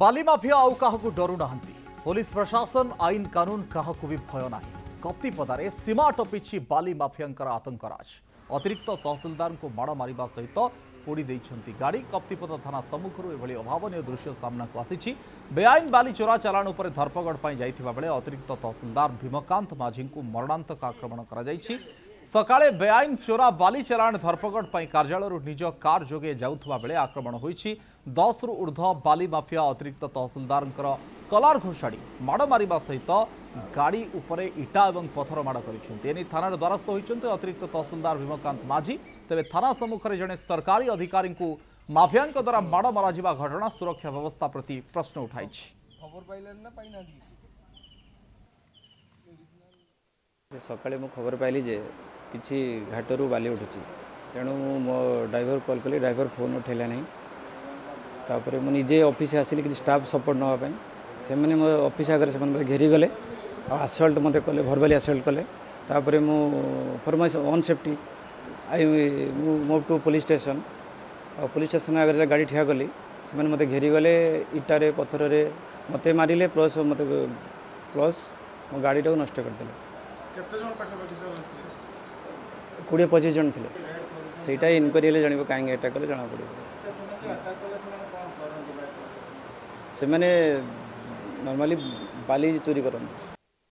बाली mafia आउ काहकु डरू नाहंती। Police प्रशासन आईन कानून काहकु भी भय नाही। कप्तिपदारे सीमा टपिछि बाली माफियांकर आतंकराज। अतिरिक्त तहसिलदार को माड़ मारिबा सहित पोड़ी देइछंती गाड़ी। कप्तिपदा थाना सम्मुखରୁ एभली अभावनीय दृश्य सामना को आसीछि। बेआईन बाली चोरा चालाण उपर धरपगड़ पाई जाइथिबा बेले अतिरिक्त तहसिलदार भीमकांत माझी को मरणांतक आक्रमण करा जाइछि। सकाळे बेआईन चोरा बाली चालाण धरपगड़ पाई कार्यालय निज कार जोगे जाउथबा बेले आक्रमण होइछि। 10 रु ऊर्ध्व बाली माफिया अतिरिक्त तहसिलदार कलार घोषाड़ी माड़ मारिबा सहित गाड़ी उपरे इटा और पथर माड़ कर थाना द्वारस्थ होइछन्ते अतिरिक्त तहसिलदार भीमकांत माझी। तेबे थाना सम्मुखरे जड़े सरकारी अधिकारी को माफिया द्वारा माड़ मराजिबा घटना सुरक्षा व्यवस्था प्रति प्रश्न उठाई। सकाळे मु खबर पाइली जे किछि घाटरू बाली उठुची तेणु मो ड्राइवर कॉल कली। ड्राइवर फोन उठेला नहीं। तापर मु निजे ऑफिस आसिली कि स्टाफ सपोर्ट नापी से मैंने मो ऑफिस आगे से घेरी गले आसल्ट मत कले भरबाली आसल्ट कले। तापर मु for my own safety I move to police station आगे गाड़ी ठिया कली। से मत घेरी गले इटारे पथर मत मारे प्लस मो गाड़ी टाक नष्ट करदे। 20-25 जन थे सेटा इनक्वारी जान कहीं अटैक कले जना पड़े। से मैंने नॉर्मली बाली चोरी करते।